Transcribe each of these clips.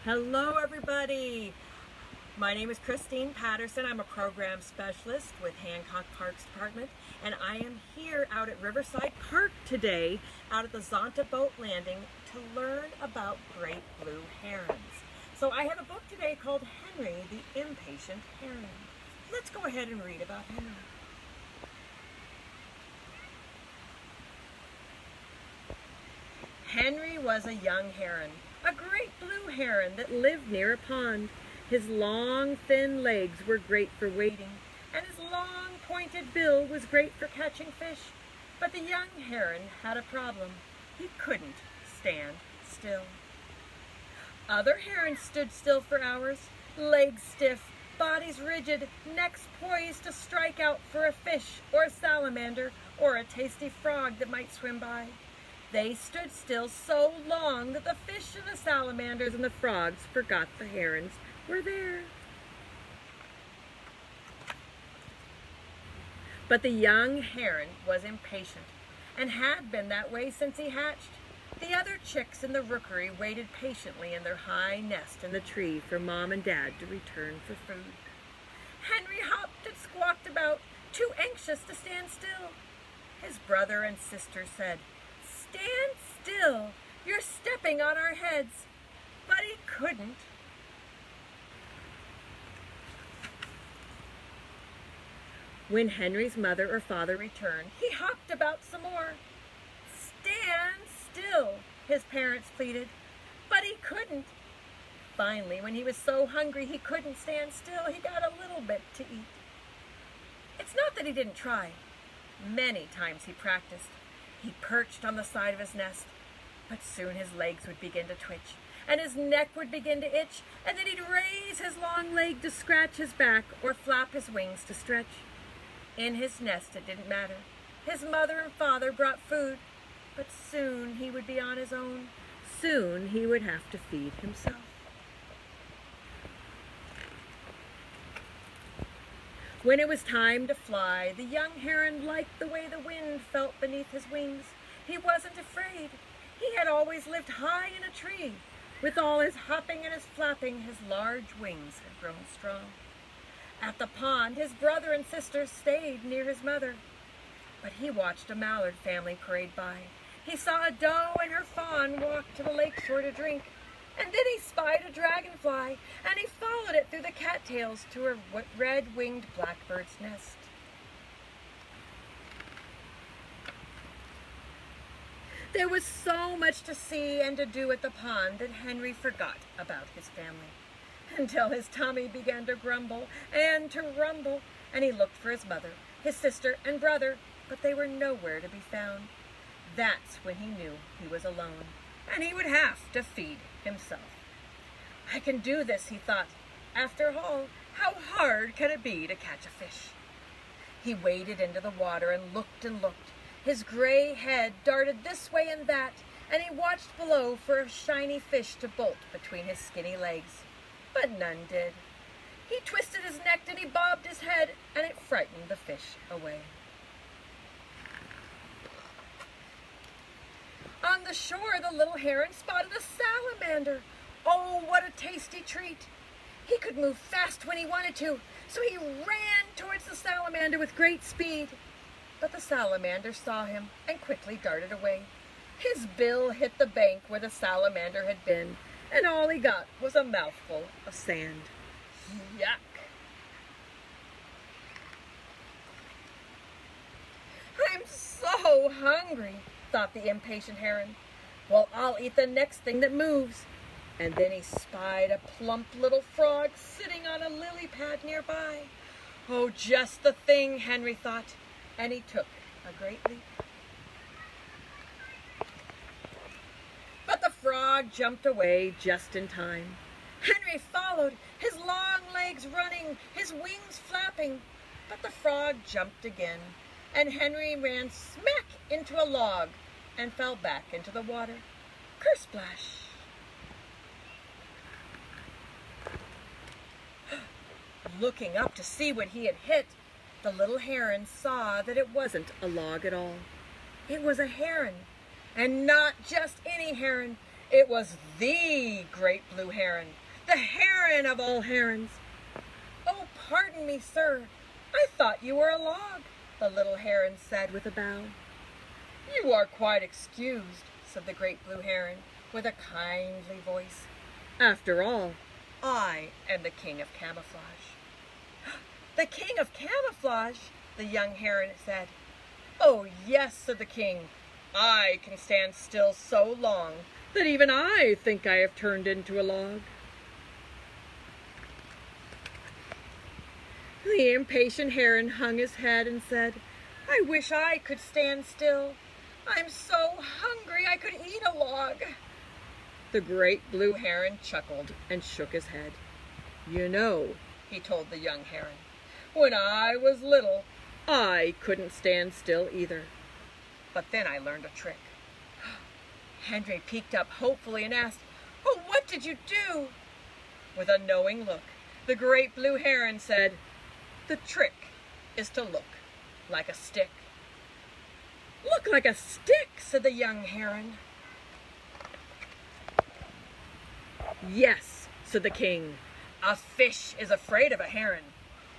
Hello everybody! My name is Christine Patterson. I'm a program specialist with Hancock Parks Department, and I am here out at Riverside Park today out at the Zonta Landing to learn about great blue herons. So I have a book today called Henry the Impatient Heron. Let's go ahead and read about Henry. Henry was a young heron, a great blue heron that lived near a pond. His long, thin legs were great for wading, and his long, pointed bill was great for catching fish. But the young heron had a problem. He couldn't stand still. Other herons stood still for hours, legs stiff, bodies rigid, necks poised to strike out for a fish or a salamander or a tasty frog that might swim by. They stood still so long that the fish and the salamanders and the frogs forgot the herons were there. But the young heron was impatient and had been that way since he hatched. The other chicks in the rookery waited patiently in their high nest in the tree for Mom and Dad to return for food. Henry hopped and squawked about, too anxious to stand still. His brother and sister said, "Stand still, you're stepping on our heads." But he couldn't. When Henry's mother or father returned, he hopped about some more. "Stand still," his parents pleaded, but he couldn't. Finally, when he was so hungry he couldn't stand still, he got a little bit to eat. It's not that he didn't try. Many times he practiced. He perched on the side of his nest, but soon his legs would begin to twitch, and his neck would begin to itch, and then he'd raise his long leg to scratch his back or flap his wings to stretch. In his nest it didn't matter. His mother and father brought food, but soon he would be on his own. Soon he would have to feed himself. When it was time to fly, the young heron liked the way the wind felt beneath his wings. He wasn't afraid. He had always lived high in a tree. With all his hopping and his flapping, his large wings had grown strong. At the pond, his brother and sister stayed near his mother. But he watched a mallard family parade by. He saw a doe and her fawn walk to the lakeshore to drink. And then he spied a dragonfly, and he followed it through the cattails to a red-winged blackbird's nest. There was so much to see and to do at the pond that Henry forgot about his family, until his tummy began to grumble and to rumble, and he looked for his mother, his sister, and brother, but they were nowhere to be found. That's when he knew he was alone, and he would have to feed himself. "I can do this," he thought. "After all, how hard can it be to catch a fish?" He waded into the water and looked and looked. His gray head darted this way and that, and he watched below for a shiny fish to bolt between his skinny legs. But none did. He twisted his neck and he bobbed his head, and it frightened the fish away. On the shore, the little heron spotted a salamander. Oh, what a tasty treat! He could move fast when he wanted to, so he ran towards the salamander with great speed. But the salamander saw him and quickly darted away. His bill hit the bank where the salamander had been, and all he got was a mouthful of sand. Yuck! "I'm so hungry," thought the impatient heron. "Well, I'll eat the next thing that moves." And then he spied a plump little frog sitting on a lily pad nearby. Oh, just the thing, Henry thought, and he took a great leap. But the frog jumped away just in time. Henry followed, his long legs running, his wings flapping. But the frog jumped again, and Henry ran smack into a log and fell back into the water. Kersplash! Looking up to see what he had hit, the little heron saw that it wasn't a log at all. It was a heron, and not just any heron. It was the great blue heron, the heron of all herons. "Oh, pardon me, sir. I thought you were a log," the little heron said with a bow. "You are quite excused," said the great blue heron with a kindly voice. "After all, I am the king of camouflage." "The king of camouflage?" the young heron said. "Oh, yes," said the king. "I can stand still so long that even I think I have turned into a log." The impatient heron hung his head and said, "I wish I could stand still. I'm so hungry I could eat a log." The great blue heron chuckled and shook his head. "You know," he told the young heron, "when I was little, I couldn't stand still either. But then I learned a trick." Henry peeked up hopefully and asked, "Oh, what did you do?" With a knowing look, the great blue heron said, "The trick is to look like a stick." "Look like a stick," said the young heron. "Yes," said the king. "A fish is afraid of a heron,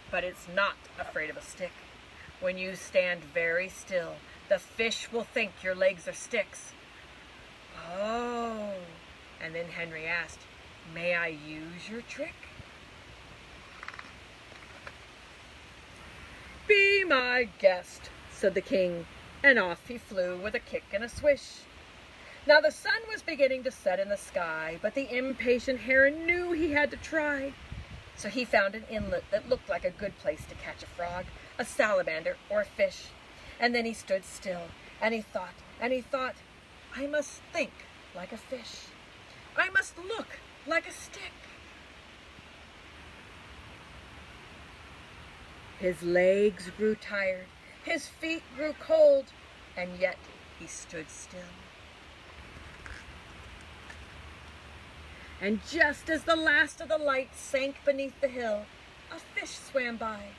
but it's not afraid of a stick. When you stand very still, the fish will think your legs are sticks." "Oh," and then Henry asked, "May I use your trick?" "Be my guest," said the king, and off he flew with a kick and a swish. Now the sun was beginning to set in the sky, but the impatient heron knew he had to try. So he found an inlet that looked like a good place to catch a frog, a salamander, or a fish. And then he stood still, and he thought, "I must think like a fish. I must look like a stick." His legs grew tired, his feet grew cold, and yet he stood still. And just as the last of the light sank beneath the hill, a fish swam by.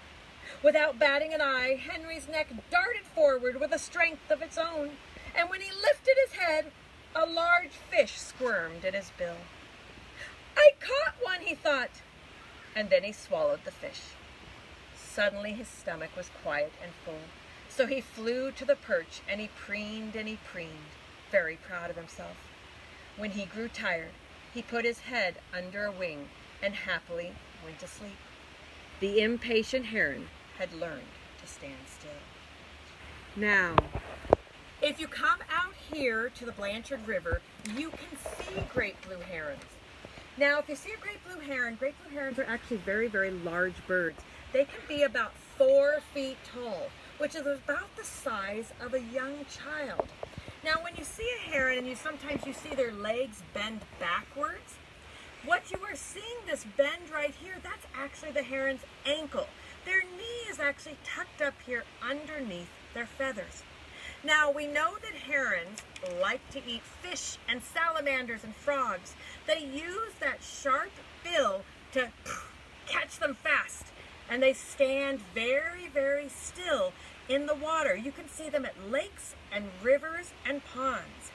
Without batting an eye, Henry's neck darted forward with a strength of its own, and when he lifted his head, a large fish squirmed in his bill. "I caught one," he thought, and then he swallowed the fish. Suddenly his stomach was quiet and full, so he flew to the perch and he preened, very proud of himself. When he grew tired, he put his head under a wing and happily went to sleep. The impatient heron had learned to stand still. Now, if you come out here to the Blanchard River, you can see great blue herons. Now, if you see a great blue herons are actually very, very large birds. They can be about 4 feet tall, which is about the size of a young child. Now, when you see a heron and sometimes you see their legs bend backwards, what you are seeing, this bend right here, that's actually the heron's ankle. Their knee is actually tucked up here underneath their feathers. Now, we know that herons like to eat fish and salamanders and frogs. They use that sharp bill to catch them fast, and they stand very, very still in the water. You can see them at lakes and rivers and ponds.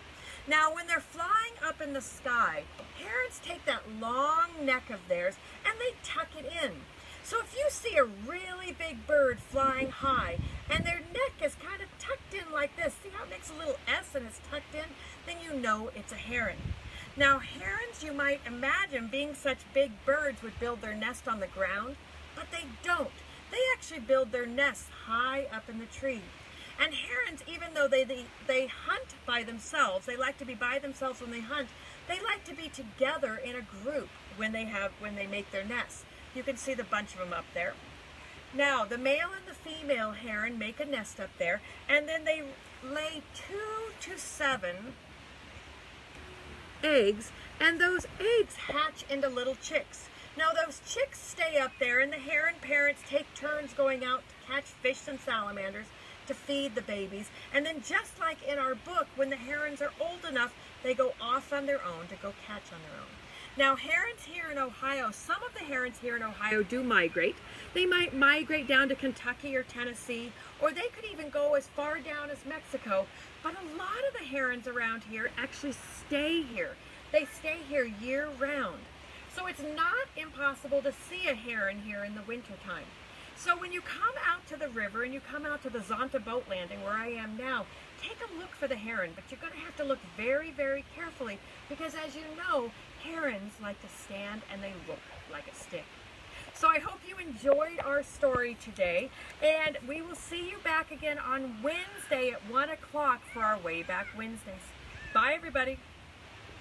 Now, when they're flying up in the sky, herons take that long neck of theirs and they tuck it in. So if you see a really big bird flying high and their neck is kind of tucked in like this, see how it makes a little S and it's tucked in? Then you know it's a heron. Now, herons, you might imagine, being such big birds, would build their nest on the ground, but they don't. They actually build their nests high up in the tree. And herons, even though they hunt by themselves, they like to be by themselves when they hunt, they like to be together in a group when they make their nests. You can see the bunch of them up there. Now, the male and the female heron make a nest up there, and then they lay 2 to 7 eggs, and those eggs hatch into little chicks. Now, those chicks stay up there, and the heron parents take turns going out to catch fish and salamanders to feed the babies. And then, just like in our book, when the herons are old enough, they go off on their own to go catch on their own. Now, herons here in Ohio, some of the herons here in Ohio do migrate. They might migrate down to Kentucky or Tennessee, or they could even go as far down as Mexico. But a lot of the herons around here actually stay here. They stay here year-round. So it's not impossible to see a heron here in the wintertime. So when you come out to the river and you come out to the Zonta boat landing where I am now, take a look for the heron, but you're going to have to look very, very carefully because as you know, herons like to stand and they look like a stick. So I hope you enjoyed our story today, and we will see you back again on Wednesday at 1 o'clock for our Way Back Wednesdays. Bye, everybody.